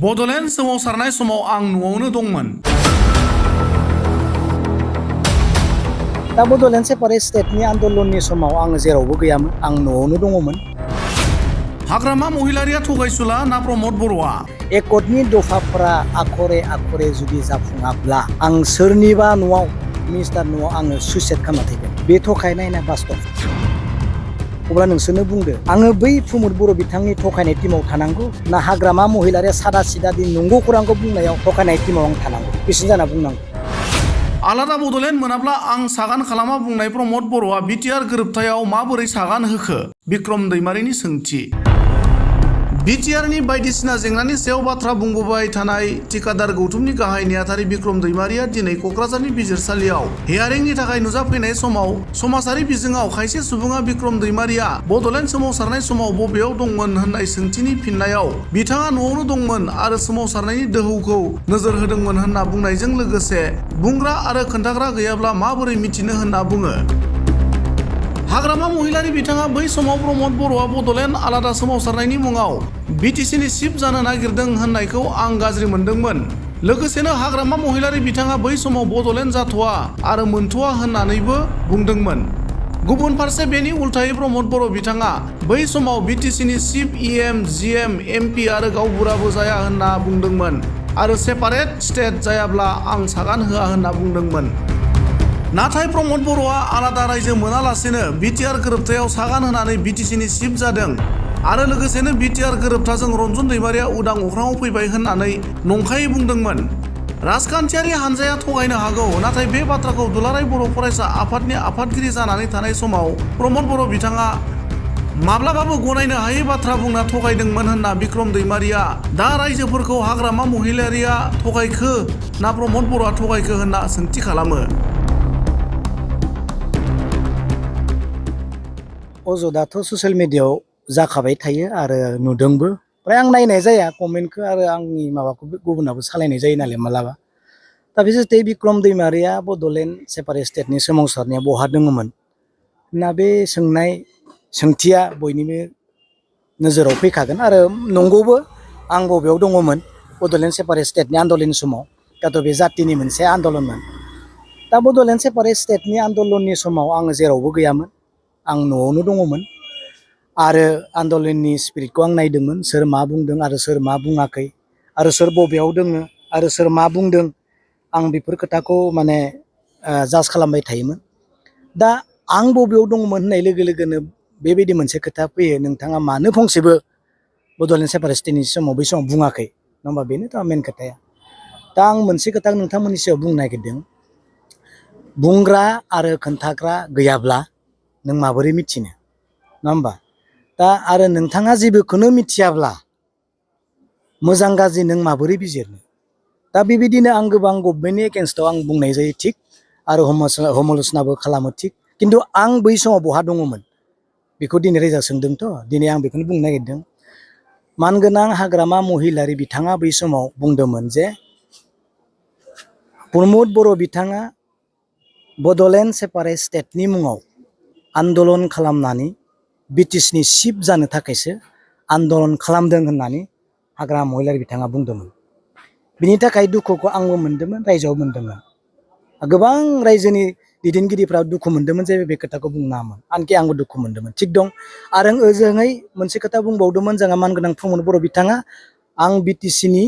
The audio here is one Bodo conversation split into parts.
बड'लेण्ड सोमावसारनाय समाव आं न'आवनो दंमोन। दा बड'लेण्ड सेपारेट स्टेटनि आन्दलननि समाव आं जेरावबो गैयामोन, आं न'आवनो दङमोन। हाग्रामा महिलारिया थगायसुला ना प्रमद बर'आ? एकटनि दफाफोरा आखरे आखरे जुदि जाफुङाब्ला आं सोरनिबा न'आव मिनिस्टार न'आव आङो सुइसाइड खालामना थैगोन। बे थगायनाय ना बास्तब? अब्ला नोंसोरनो बुंदो, आङो बै प्रमद बर' बिथांनि थगायनाय टिमाव थानांगौ ना हाग्रामा महिलारिया सादा सिदा दि नंगौ खौरांखौ बुंनायाव थगायनाय टिमाव आं थानांगौ? बेसिम जाना बुंनांगौ। आलादा बड'लेण्ड मोनाब्ला आं सागान खालामा बुंनाय प्रमद बर'आ बिटिआर गोरोबथायाव माबोरै सागान होखो? बिक्रम दैमारिनि सोंथि। बिटिआरनि बायदिसिना जेंनानि सायाव बाथ्रा बुंबोबाय थानाय थिकादार गौथुमनि गाहाय नेहाथारि बिक्रम दैमारिया दिनै क'क्राझारनि बिजिरसालियाव हियारिंनि थाखाय नुजाफैनाय समाव समाजारि बिजोङाव खायसे सुबुङा बिक्रम दैमारिया बड'लेण्ड सोमावसारनाय समाव बबेयाव दंमोन होननाय सोंथिनि फिननायाव बिथाङा न'आवनो दंमोन आरो सोमावसारनायनि दोहौखौ नोजोर होदोंमोन होनना बुंनायजों लोगोसे बुंग्रा आरो खोन्थाग्रा गैयाब्ला माबोरै मिथिनो होनना बुङो। हाग्रामा महिलारि बिथाङा बै समाव प्रमद बर'आ बड'लेण्ड आलादा सोमावसारनायनि मुङाव बिटिसिनि चिफ जानो नागिरदों होननायखौ आं गाज्रि मोनदोंमोन। लोगोसेनो हाग्रामा महिलारि बिथाङा बै समाव बड'लेण्ड जाथ'वा आरो मोनथ'वा होननानैबो बुंदोंमोन। गुबुन फारसे बेनि उल्थायै प्रमद बर' बिथाङा बै समाव बिटिसिनि चिफ इएम जिएम एमपि आरो गावबुराबो जाया होनना बुंदोंमोन आरो सेपारेट स्टेट जायाब्ला आं सागान होआ होनना बुंदोंमोन। नाथाय प्रमद बर'आ आलादा रायजो मोनालासेनो बिटिआर गोरोबथायाव सागान होनानै बिटिसिनि चिफ जादों आरो लोगोसेनो बिटिआर गोरोबथाजों रन्जन दैमारिया उदां अख्राङाव फैबाय होननानै नंखायै बुंदोंमोन। राजखान्थियारि हानजाया थगायनो हागौ, नाथाय बे बाथ्राखौ दुलाराय बर' फरायसा आफादनि आफादगिरि जानानै थानाय समाव प्रमद बर' बिथाङा माब्लाबाबो गनायनो हायै बाथ्रा बुंना थगायदोंमोन होनना बिक्रम दैमारिया दा रायजोफोरखौ हाग्रामा महिलारिया थगायखो ना प्रमद बर'आ थगायखो होनना सोंथि खालामो। अजदाथ' ससियेल मिडियायाव जाखाबाय थायो आरो नुदोंबो। ओमफ्राय आं नायनाय जाया कमेन्टखौ आरो आंनि माबाखौ गुबुनाबो सालायनाय जायो नालाय मालाबा। दा बिसेसथे बिक्रम दैमारिया बड'लेण्ड सेपारेट स्टेटनि सोमावसारनाया बहा दङमोन ना बे सोंथिया बयनिबो नोजोराव फैखागोन आरो नंगौबो। आं बबेयाव दङमोन बड'लेण्ड सेपारेट स्टेटनि आन्दलननि समाव? दाथ' बे जातिनि मोनसे आन्दलनमोन। दा बड'लेण्ड सेपारेट स्टेटनि आन्दलननि समाव आङो जेरावबो गैयामोन, आं न'आवनो दङमोन आरो आन्दलननि स्पिरिटखौ आं नायदोंमोन, सोर मा बुंदों आरो सोर मा बुङाखै आरो सोर बबेयाव दोङो आरो सोर मा बुंदों, आं बेफोर खोथाखौ माने जाज खालामबाय थायोमोन। दा आं बबेयाव दङमोन होननाय लोगो लोगोनो बेबायदि मोनसे खोथा फैयो, नोंथाङा मानो फंसेबो बड'लेण्ड सेपारेट स्टेटनि समाव बै समाव बुङाखै? नङा होमबा? बेनोथ' मेन खोथाया। दा आं मोनसे खोथा नोंथांमोननि सायाव बुंनो नागिरदों, बुंग्रा आरो खोन्थाग्रा गैयाब्ला नों माबोरै मिथिनो? नङा होमबा? दा आरो नोंथाङा जेबोखौनो मिथियाब्ला मोजां गाज्रि नों माबोरै बिजिरनो? दा बेबायदिनो आं गोबां गभर्नमेन्टनि एगेन्स्टआव आं बुंनाय जायो थिग, आरो समाल'सनाबो खालामो थिग, खिन्थु आं बै समाव बहा दङमोन बेखौ दिनै रायजा सोंदोंथ', दिनै आं बेखौनो बुंनो नागिरदों। मानगोनां हाग्रामा महिलारि बिथाङा बै समाव बुंदोंमोन जे प्रमद बर' बिथाङा बड'लेण्ड सेपारेट स्टेटनि मुङाव आन्दलन खालामनानै बिटिसिनि चिफ जानो थाखायसो आन्दलन खालामदों होननानै हाग्रामा महिलारि बिथाङा बुंदोंमोन। बिनि थाखाय दुखुखौ आंबो मोनदोंमोन, रायजोआव मोनदोंमोन। गोबां रायजोनि दैदेनगिरिफ्रा दुखु मोनदोंमोन जे बे खोथाखौ बुंनाङामोन, आनखि आंबो दुखु मोनदोंमोन। थिग दं। आरो ओजोङै मोनसे खोथा बुंबावदोंमोन जोंहा मानगोनां प्रमद बर' बिथाङा, आं बिटिसिनि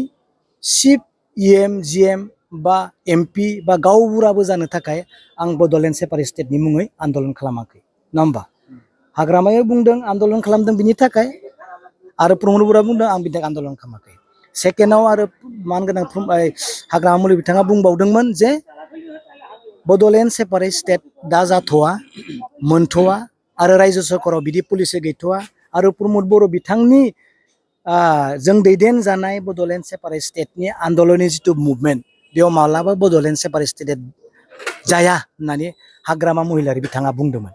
चिफ इएम जिएम बा एमपि बा गावबुराबो जानो थाखाय आं बड'लेण्ड सेपारेट स्टेटनि मुङै आन्दलन खालामाखै। नङा होमबा? हाग्रामाया बुंदों आन्दलन खालामदों बिनि थाखाय, आरो प्रमद बर'आ बुंदों आं बिनि थाखाय आन्दलन खालामाखै। सेकेन्डआव आरो मानगोनां हाग्रामा महिलारि बिथाङा बुंबावदोंमोन जे बड'लेण्ड सेपारेट स्टेट दा जाथ'वा, मोनथ'वा आरो रायजो सरकाराव बिदि पलिसि गैथ'वा, आरो प्रमद बर' बिथांनि जों दैदेनजानाय बड'लेण्ड सेपारेट स्टेटनि आन्दलननि जिथु मुभमेन्ट, बेयाव माब्लाबा बड'लेण्ड सेपारेट स्टेट जाया होननानै हाग्रामा महिलारि बिथाङा बुंदोंमोन।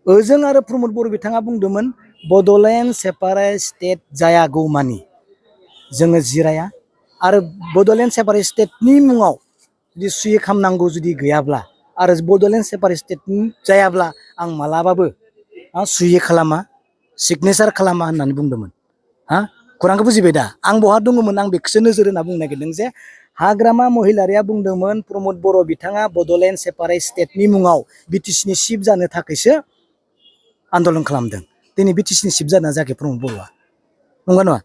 ओजों आरो प्रमद बर' बिथाङा बुंदोंमोन बड'लेण्ड सेपारेट स्टेट जायागौमानि जोङो जिराया, आरो बड'लेण्ड सेपारेट स्टेटनि मुङाव जुदि सुहि खालामनांगौ जुदि गैयाब्ला आरो बड'लेण्ड सेपारेट स्टेट जायाब्ला आं मालाबाबो सुहि खालामा, सिगनेसार खालामा होननानै बुंदोंमोन। खौरांखौ बुजिबाय दा आं बहा दङमोन आं बेखौसो नोजोर होना बुंनो नागिरदों जे हाग्रामा महिलारिया बुंदोंमोन प्रमद बर' बिथाङा बड'लेण्ड सेपारेट स्टेटनि मुङाव बिटिसिनि चिफ जानो थाखायसो आन्दलन खालामदों। दिनै बिटिसिनि चिफ जाना जायाखै प्रमद बर'आ, नंगौ नङा?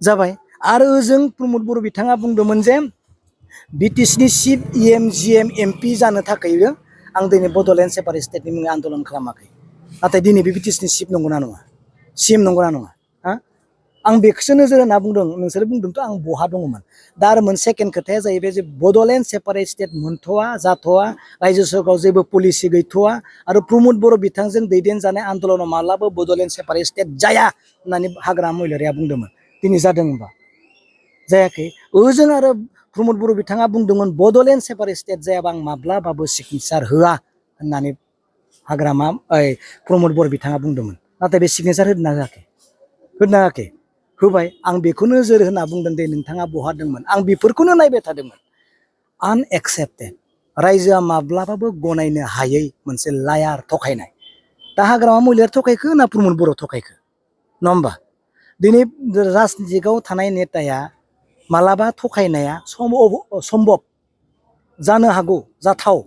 जाबाय। आरो ओजों प्रमद बर' बिथाङा बुंदोंमोन जे बिटिसिनि चिफ EM GM MP जानो थाखायबो आं दिनै बड'लेण्ड सेपारेट स्टेटनि मुङै आन्दलन खालामाखै। नाथाय दिनै बे बिटिसिनि चिफ नंगौना नङा? CM नंगौना नङा? हा? आं बेखौसो नोजोर होना बुंदों। नोंसोर बुंदोंथ' आं बहा दङमोन। दा आरो मोनसे सेकेन्ड खोथाया जाहैबाय जे बड'लेण्ड सेपारेट स्टेट मोनथ'वा जाथ'वा, रायजो सरकाराव जेबो पलिसि गैथ'वा आरो प्रमद बर' बिथांजों दैदेनजानाय आन्दलनाव मालाबा बड'लेण्ड सेपारेट स्टेट जाया होननानै हाग्रामा महिलारिया बुंदोंमोन। दिनै जादों होनबा जायाखै। ओजों आरो प्रमद बर' बिथाङा बुंदोंमोन बड'लेण्ड सेपारेट स्टेट जायाबा आं माब्लाबाबो सिगनेसार होआ होननानै हाग्रामा प्रमद बर' बिथाङा बुंदोंमोन। नाथाय बे सिगनेसार होदोंना होआखै? होदोंना होआखै? होबाय। आं बेखौ नोजोर होना बुंदों दे नोंथाङा बहा दंमोन। आं बेफोरखौनो नायबाय थादोंमोन। आनएक्सेप्टेड, रायजोआ माब्लाबाबो गनायनो हायै मोनसे लायार थखायनाय। दा हाग्रामा महिलारिया थखायखो ना प्रमद बर' थखायखो? नङा होमबा? दिनै राजनितिकआव थानाय नेताया मालाबा थखायनाया सम्भब जानो हागौ, जाथाव।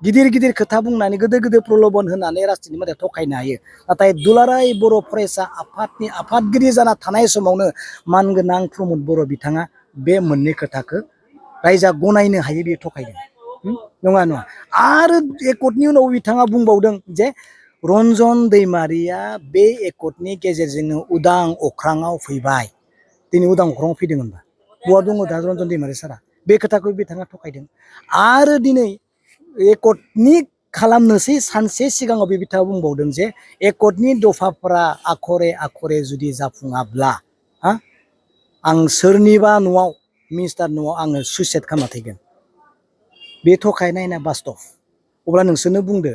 गिदिर गिदिर खोथा बुंनानै गोदो गोदो प्रल'भन होनानै राजनितिनि मानसिया थखायनो हायो। नाथाय दुलाराय बर' फरायसा आफादनि आफादगिरि जाना थानाय समावनो मानगोनां प्रमद बर' बिथाङा बे मोननै खोथाखौ रायजोआ गनायनो हायो बे थखायदों। नङा नङा। आरो एकर्डनि उनाव बिथाङा बुंबावदों जे रन्जन दैमारिया बे एकर्डनि गेजेरजोंनो उदां अख्राङाव फैबाय। दिनै उदां अख्राङाव फैदों होनबा बहा दङ दा रन्जन दैमारि सारा? बे खोथाखौ बिथाङा थखायदों। आरो दिनै एकर्डनि खालामनोसै सानसे सिगाङाव बे बिथाङा बुंबावदों जे एकर्डनि दफाफोरा आखरे आखरे जुदि जाफुङाब्ला आं सोरनिबा न'आव मिनिस्टार न'आव आङो सुइसाइड खालामना थैगोन। बे थखायनाय ना बास्तब? अब्ला नोंसोरनो बुंदो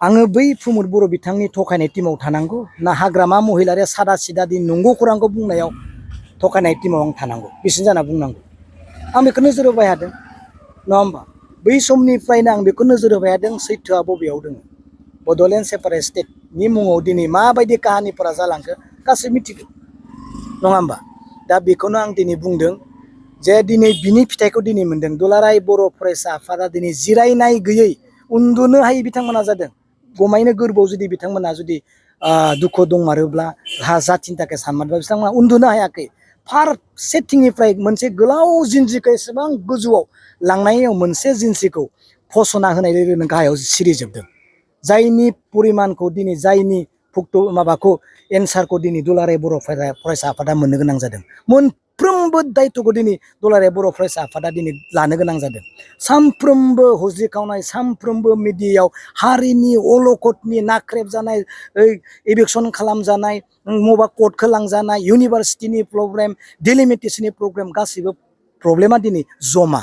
आङो बै प्रमद बर' बिथांनि थखायनाय टिमाव थानांगौ ना हाग्रामा महिलारिया सादा सिदा दिन नंगौ खौरांखौ बुंनायाव थखायनाय टिमाव आं थानांगौ? बिसिनि जाना बुंनांगौ। आं बेखौ नोजोर होबाय थादों, नङा होमबा? बै समनिफ्रायनो आं बेखौ नोजोर होबाय थादों सैथोआ बबेयाव दङ। बड'लेण्ड सेपारेट स्टेटनि मुङाव दिनै माबायदि काहानिफोरा जालांखो गासै मिथिगौ, नङा होमबा? दा बेखौनो आं दिनै बुंदों जे दिनै बिनि फिथाइखौ दिनै मोनदों। दुलाराय बर' फरायसा आफादा दिनै जिरायनाय गैयै उन्दुनो हायै बिथांमोना जादों। गमायनो गोरबोआव जुदि बिथांमोना जुदि दुखु दंमारोब्ला जाथिनि थाखाय सानमारोब्ला बिथांमोना उन्दुनो हायाखै। फारसेथिंनिफ्राय मोनसे गोलाव जिन्ज्रिखौ एसेबां गोजौआव लांनायाव मोनसे जिन्ज्रिखौ फसना होनाय लोगो लोगोनो गाहायाव सिरिजोबदों। जायनि परिमानखौ दिनै जायनि माबाखौ एन्सारखौ दिनै दुलाराय बर' फरायसा आफादा मोननो गोनां जादों। मोनफ्रोमबो दायथ'खौ दिनै दुलाराय बर' फरायसा आफादा दिनै लानो गोनां जादों। सानफ्रोमबो हज्रिखावनाय, सानफ्रोमबो मिडियायाव हारिनि अलखदनि नाख्रेब जानाय, एभिकसन खालामजानाय, मबा कर्टखौ लांजानाय, इउनिभारसिटिनि प्रब्लेम, डिलिमिटेसननि प्रब्लेम गासैबो प्रब्लेमा दिनै जमा।